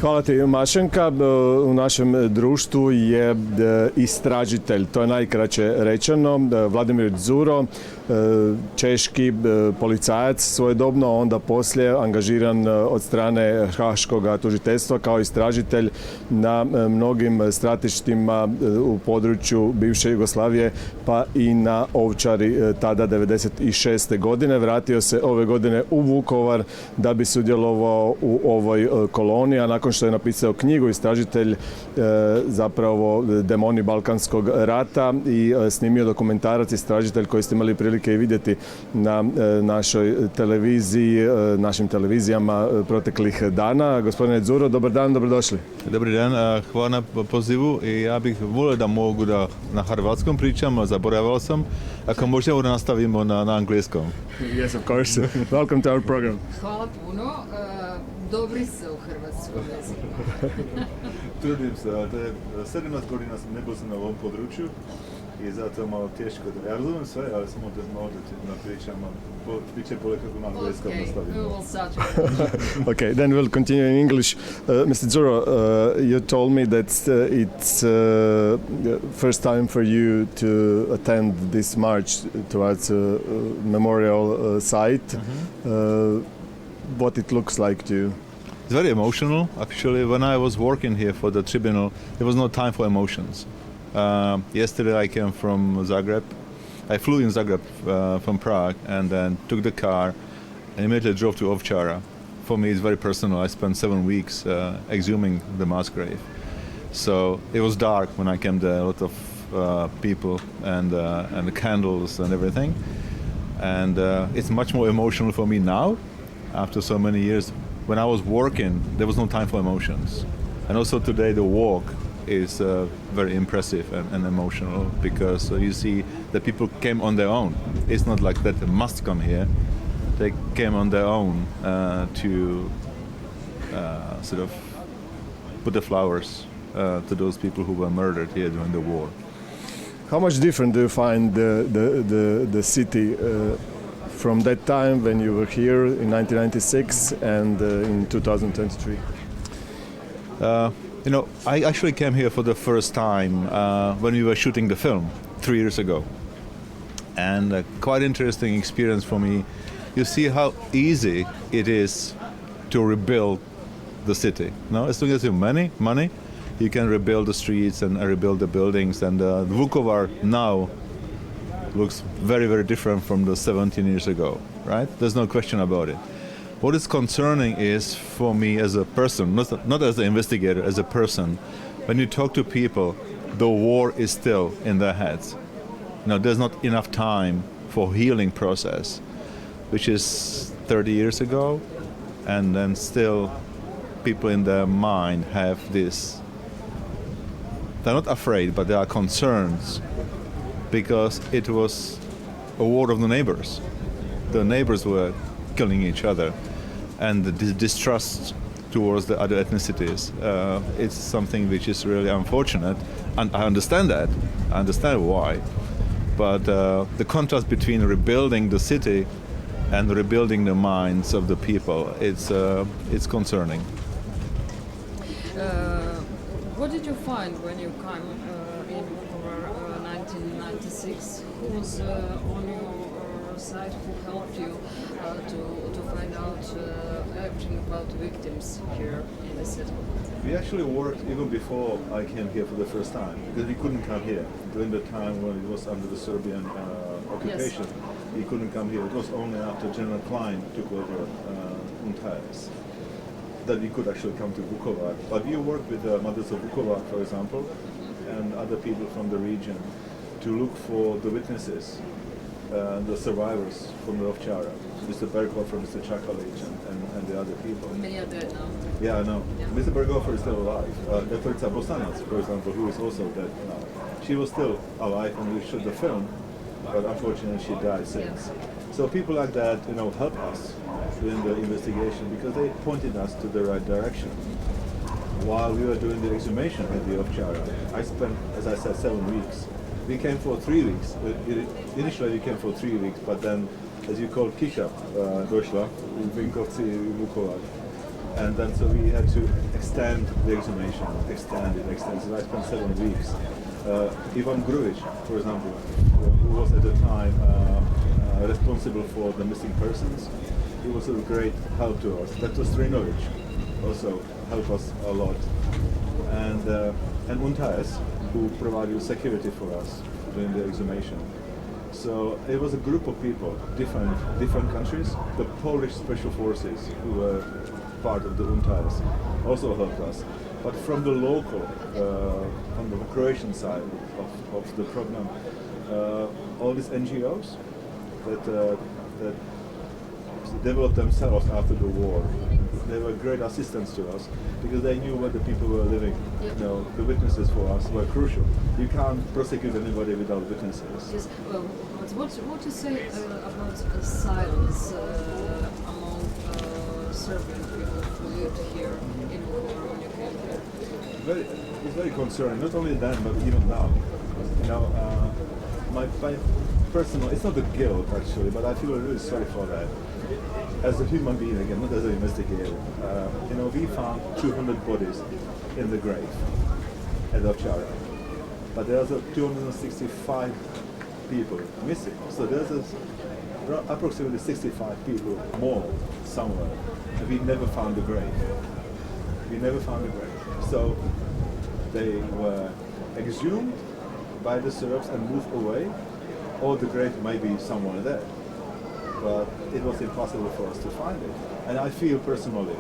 Hvala ti, Mašenka. U našem društvu je istražitelj, to je najkraće rečeno, Vladimir Dzuro, češki policajac svojedobno, onda poslije angažiran od strane Haškog tužiteljstva kao istražitelj na mnogim stratištima u području bivše Jugoslavije, pa i na Ovčari tada 96. godine. Vratio se ove godine u Vukovar da bi sudjelovao u ovoj koloni, a nakon što je napisao knjigu istražitelj zapravo demoni Balkanskog rata i snimio dokumentarac istražitelj koji ste imali prilike i vidjeti na našoj televiziji, našim televizijama proteklih dana. Gospodine Dzuro, dobar dan, dobrodošli. Dobar dan, hvala na pozivu i ja bih volio da mogu da na hrvatskom pričam, zaboravio sam, ako možemo da nastavimo na angleskom. Yes, of course. Welcome to our program. Hvala puno. Dobri se u hrvatskom jeziku. Trudim se, to je 17 godina ne bio sam na ovom području i zato je malo teško. Ja razumijem sve, ali samo da malo da pričam, biće bolje kako na angleskom nastavimo. Okay, then we'll continue in English. Mr. Dzuro, you told me that it's first time for you to attend this march towards a memorial site. What it looks like to you? It's very emotional, actually. When I was working here for the tribunal, there was no time for emotions. Yesterday I came from Zagreb. I flew in Zagreb from Prague and then took the car and immediately drove to Ovčara. For me it's very personal. I spent 7 weeks exhuming the mass grave. So it was dark when I came there, a lot of people and the candles and everything. And it's much more emotional for me now, after so many years. When I was working, there was no time for emotions. And also today the walk is very impressive and emotional because you see that people came on their own. It's not like that they must come here. They came on their own to sort of put the flowers to those people who were murdered here during the war. How much different do you find the city from that time when you were here in 1996 and in 2023? You know, I actually came here for the first time when we were shooting the film 3 years ago. And a quite interesting experience for me. You see how easy it is to rebuild the city. No, as long as you have money, you can rebuild the streets and rebuild the buildings. And Vukovar now looks very, very different from the 17 years ago, right? There's no question about it. What is concerning is, for me as a person, not as an investigator, as a person, when you talk to people, the war is still in their heads. You know, there's not enough time for healing process, which is 30 years ago, and then still people in their mind have this. They're not afraid, but they are concerns because it was a war of the neighbors. The neighbors were killing each other, and the distrust towards the other ethnicities. It's something which is really unfortunate, and I understand that. I understand why. But the contrast between rebuilding the city and rebuilding the minds of the people, it's concerning. What did you find when you came in Vukovar 1996? Who was on your side who helped you to find out everything about the victims here in the city? We actually worked even before I came here for the first time, because we couldn't come here during the time when it was under the Serbian occupation. Yes. We couldn't come here. It was only after General Klein took over UNTAS that we could actually come to Vukovar. But we worked with the Mothers of Vukovar, for example, and other people from the region to look for the witnesses, the survivors from the Ovčara, Mr. Berghofer, Mr. Čakalić, and the other people. Many are dead now. Yeah, I know. Yeah. Mr. Berghofer is still alive. Dr. Bosanac, for example, who is also dead now. She was still alive when we shot the film, but unfortunately she died since. Yeah. So people like that, you know, help us in the investigation because they pointed us to the right direction. While we were doing the exhumation at the Ovčara, I spent, as I said, 7 weeks. We came for 3 weeks. Initially we came for 3 weeks, but then, as you called Kisha, došla, Vinkovci, Vukovar. And then so we had to extend the exhumation, extend it. So I spent 7 weeks. Ivan Grujic, for example, who was at the time responsible for the missing persons, he was a great help to us. Dr. Strinovic also helped us a lot. And Untaes, who provided security for us during the exhumation. So it was a group of people, different countries. The Polish Special Forces, who were part of the UNTAES, also helped us. But from the local, from the Croatian side of the program, all these NGOs that developed themselves after the war, they were great assistants to us because they knew where the people were living. Yep. You know, the witnesses for us were crucial. You can't prosecute anybody without witnesses. Yes. Well, what to say about silence among Serbian people who lived here in Vukovar when you came here? It's very concerning. Not only then, but even now. You know, my personal, it's not a guilt actually, but I feel really sorry for that. As a human being again, not as an investigator. You know, we found 200 bodies in the grave at Ovčara, but there's 265 people missing. So there's approximately 65 people more somewhere, and we never found the grave. We never found the grave. So they were exhumed by the Serbs and moved away, or the grave may be somewhere there. But it was impossible for us to find it. And I feel personally,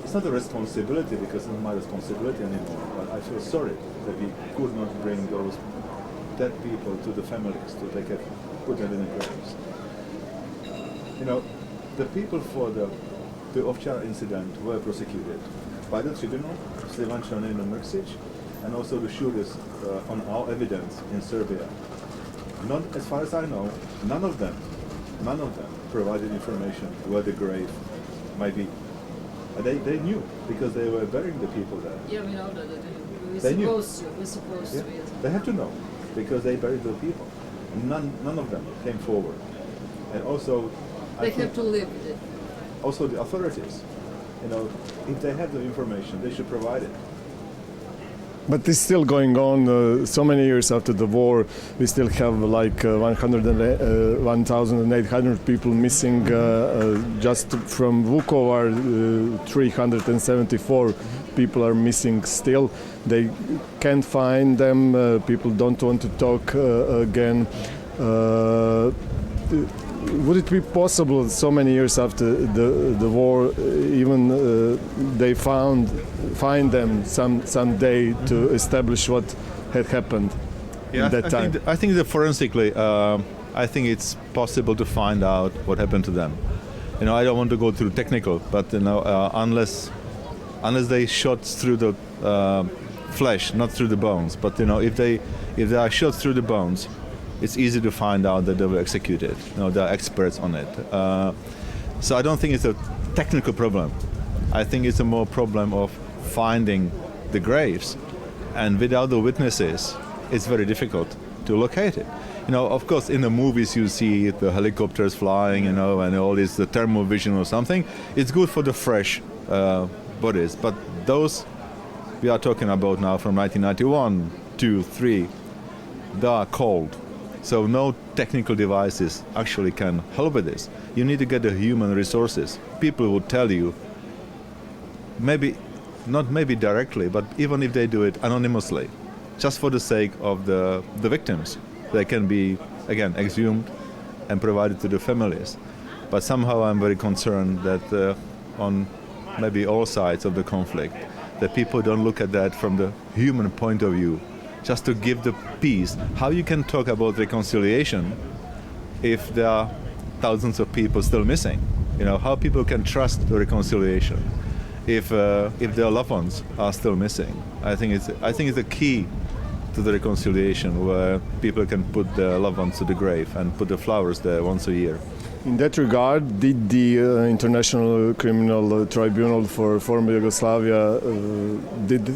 it's not a responsibility because it's not my responsibility anymore, but I feel sorry that we could not bring those dead people to the families to put them in the graves. You know, the people for the Ovčara incident were prosecuted by the tribunal, Stevan Černin and Mrksic, and also the shooters on our evidence in Serbia. As far as I know, none of them provided information where the grave might be. And they knew because they were burying the people there. Yeah, we know that. We're supposed to. Yes. They have to know because they buried the people. None of them came forward. And also, They have to live with it. Also, the authorities, you know, if they have the information, they should provide it. But it's still going on. So many years after the war, we still have like 1,800 people missing. Just from Vukovar, 374 people are missing still. They can't find them. People don't want to talk again. Would it be possible, so many years after the war, even they find them someday to establish what had happened at that time? I think that forensically, I think it's possible to find out what happened to them. You know, I don't want to go through technical, but you know, unless they shot through the flesh, not through the bones. But you know, if they are shot through the bones, it's easy to find out that they were executed. You know, there are experts on it. So I don't think it's a technical problem. I think it's a more problem of finding the graves. And without the witnesses, it's very difficult to locate it. You know, of course, in the movies you see the helicopters flying, you know, and all this, the thermal vision or something. It's good for the fresh bodies. But those we are talking about now from 1991, 2, 3, they are cold. So no technical devices actually can help with this. You need to get the human resources. People will tell you, not maybe directly, but even if they do it anonymously, just for the sake of the victims, they can be, again, exhumed and provided to the families. But somehow I'm very concerned that on maybe all sides of the conflict, that people don't look at that from the human point of view, just to give the peace. How you can talk about reconciliation if there are thousands of people still missing? You know, how people can trust the reconciliation if their loved ones are still missing? I think it's a key to the reconciliation where people can put their loved ones to the grave and put the flowers there once a year. In that regard, did the International Criminal Tribunal for former Yugoslavia did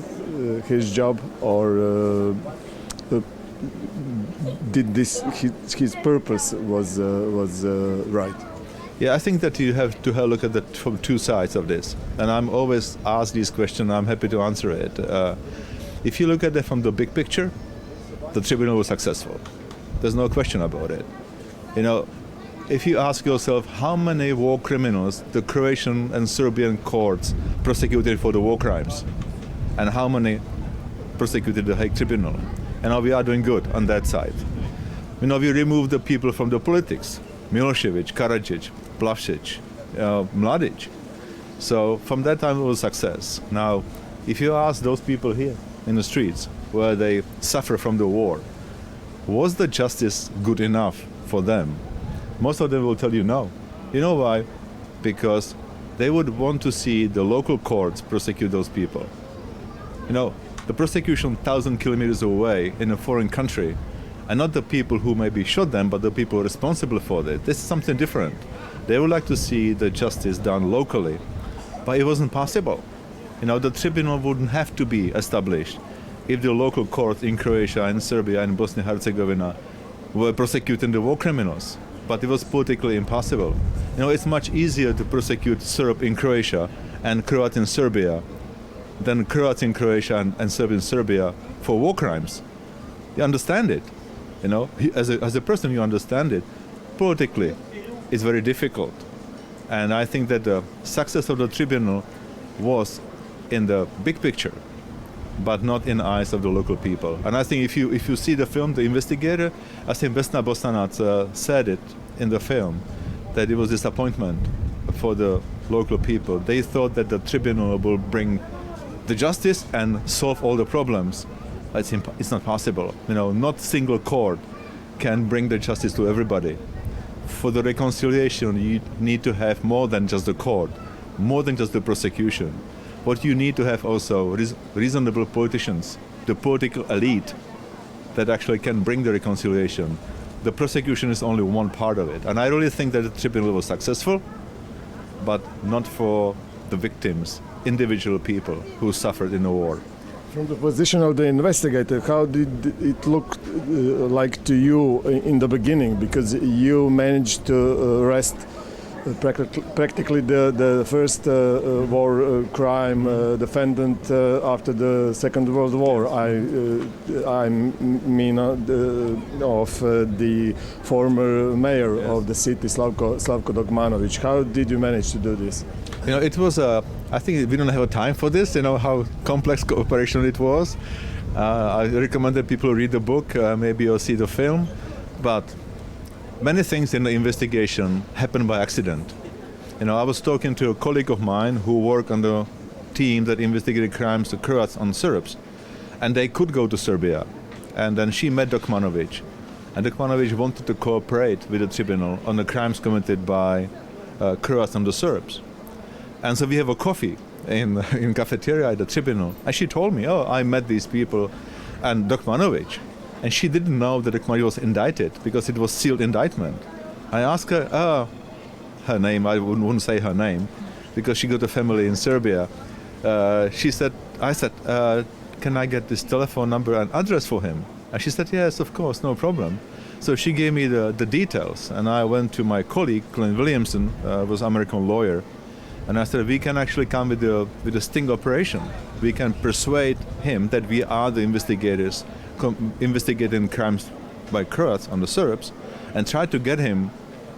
his job, or did his purpose was right? Yeah, I think that you have to have a look at it from two sides of this. And I'm always asked this question, I'm happy to answer it. If you look at it from the big picture, the tribunal was successful. There's no question about it. You know, if you ask yourself how many war criminals the Croatian and Serbian courts prosecuted for the war crimes, and how many prosecuted the Hague Tribunal, and now we are doing good on that side. You know, we removed the people from the politics, Milosevic, Karadzic, Plavšić, Mladic. So from that time it was success. Now, if you ask those people here in the streets where they suffer from the war, was the justice good enough for them? Most of them will tell you no. You know why? Because they would want to see the local courts prosecute those people. You know, the prosecution 1,000 kilometers away in a foreign country, and not the people who maybe shot them, but the people responsible for it. This is something different. They would like to see the justice done locally, but it wasn't possible. You know, the tribunal wouldn't have to be established if the local courts in Croatia and Serbia and Bosnia and Herzegovina were prosecuting the war criminals. But it was politically impossible. You know, it's much easier to prosecute Serb in Croatia and Croat in Serbia than Croats in Croatia and Serb in Serbia for war crimes. You understand it. You know, as a person, you understand it. Politically, it's very difficult. And I think that the success of the tribunal was in the big picture, but not in the eyes of the local people. And I think if you see the film, The Investigator, I think Vesna Bosanac said it in the film, that it was disappointment for the local people. They thought that the tribunal will bring the justice and solve all the problems. It's not possible. You know, not single court can bring the justice to everybody. For the reconciliation, you need to have more than just the court, more than just the prosecution. What you need to have also reasonable politicians, the political elite that actually can bring the reconciliation. The prosecution is only one part of it. And I really think that the tribunal was successful, but not for the victims, individual people who suffered in the war. From the position of the investigator, how did it look like to you in the beginning? Because you managed to arrest practically the first war crime defendant after the Second World War. I mean of the former mayor of the city, Slavko Dogmanovic. How did you manage to do this? You know, it was I think we don't have a time for this, you know, how complex cooperation it was. I recommend that people read the book, maybe you'll see the film. But many things in the investigation happened by accident. You know, I was talking to a colleague of mine who worked on the team that investigated crimes of Croats on Serbs. And they could go to Serbia. And then she met Dogmanovic. And Dogmanovic wanted to cooperate with the tribunal on the crimes committed by Croats on the Serbs. And so we have a coffee in cafeteria at the tribunal. And she told me, I met these people and Dogmanovic. And she didn't know that Dogmanovic was indicted because it was sealed indictment. I asked her, her name, I wouldn't say her name, because she got a family in Serbia. I said, can I get this telephone number and address for him? And she said, yes, of course, no problem. So she gave me the details. And I went to my colleague, Glenn Williamson, was an American lawyer. And I said, we can actually come with a sting operation. We can persuade him that we are the investigators investigating crimes by Croats on the Serbs, and try to get him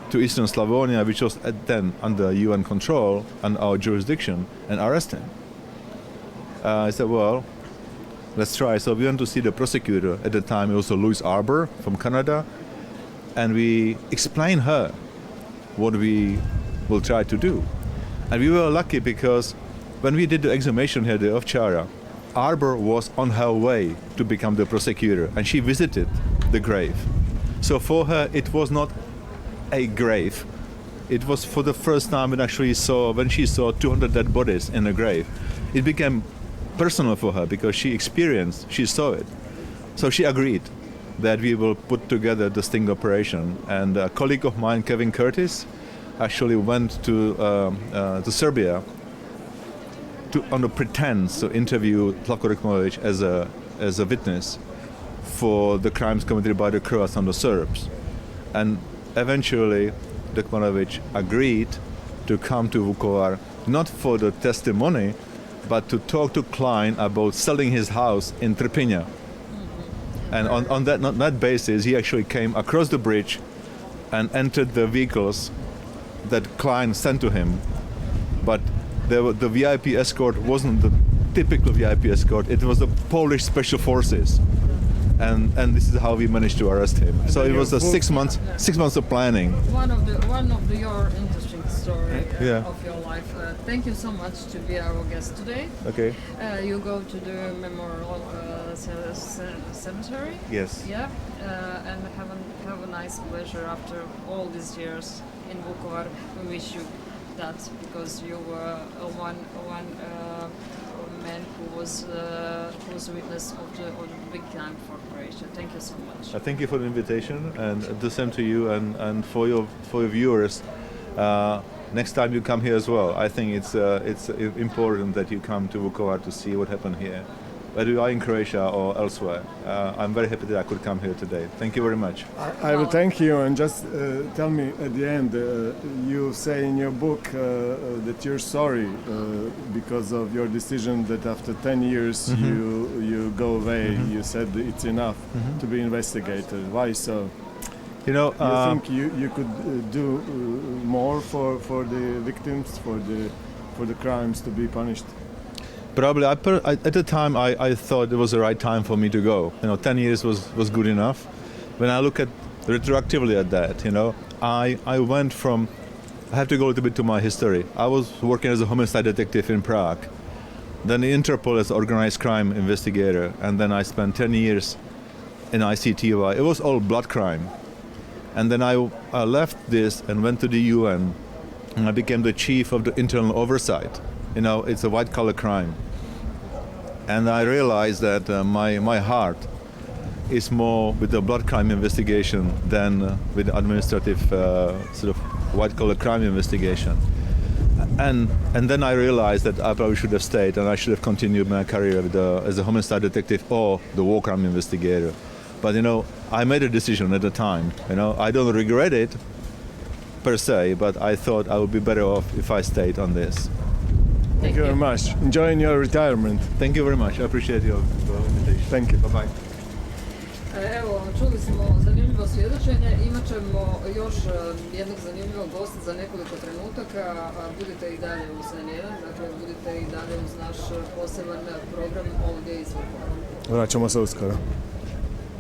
to Eastern Slavonia, which was then under UN control and our jurisdiction, and arrest him. I said, well, let's try. So we went to see the prosecutor at the time. It was Louise Arbour from Canada, and we explained her what we will try to do. And we were lucky because when we did the exhumation here, the Ovčara, Arbour was on her way to become the prosecutor, and she visited the grave. So for her, it was not a grave. It was for the first time when she saw 200 dead bodies in a grave. It became personal for her because she saw it. So she agreed that we will put together the sting operation. And a colleague of mine, Kevin Curtis, actually went to Serbia on the pretense to interview Slavko Dogmanovic as a witness for the crimes committed by the Croats on the Serbs. And eventually Dekmanovic agreed to come to Vukovar, not for the testimony, but to talk to Klein about selling his house in Trpinja. And on that basis, he actually came across the bridge and entered the vehicles that Klein sent to him. But the VIP escort wasn't the typical VIP escort, it was the Polish Special Forces. And this is how we managed to arrest him. So it was 6 months of planning. One of your interesting story Yeah. of your life. Thank you so much to be our guest today. Okay. You go to the memorial cemetery. Yes. Yeah, and have a nice pleasure after all these years in Vukovar. We wish you that because you were one man who was witness of the big time for Croatia. Thank you so much. Thank you for the invitation, and the same to you and for your viewers. Next time you come here as well, I think it's important that you come to Vukovar to see what happened here. Whether you are in Croatia or elsewhere, I'm very happy that I could come here today. Thank you very much. I will thank you, and just tell me at the end, you say in your book that you're sorry because of your decision that after 10 years you go away. You said it's enough to be investigated. Why so? You know, You think you could do more for the victims, for the crimes to be punished? probably at the time I thought it was the right time for me to go. 10 years was good enough. When I look at retroactively at that, I went from, I have to go a little bit to my history. I was working as a homicide detective in Prague, then in Interpol as organized crime investigator, and then I spent 10 years in ICTY. It was all blood crime. And then I left this and went to the UN, and I became the chief of the internal oversight. It's a white-collar crime. And I realized that my heart is more with the blood crime investigation than with the administrative sort of white-collar crime investigation. And then I realized that I probably should have stayed and I should have continued my career as a homicide detective or the war crime investigator. But I made a decision at the time. I don't regret it per se, but I thought I would be better off if I stayed on this. Thank you very much. Enjoying your retirement. Thank you very much. I appreciate your invitation. Thank you. Bye-bye. Evo, čuli smo zanimljivo svjedočenje, imat ćemo još jednog zanimljivog gosta za nekoliko trenutaka, budite i dalje uz N1, dakle budite i dalje uz naš poseban program ovdje iz Vukovara. Vraćamo se uskoro.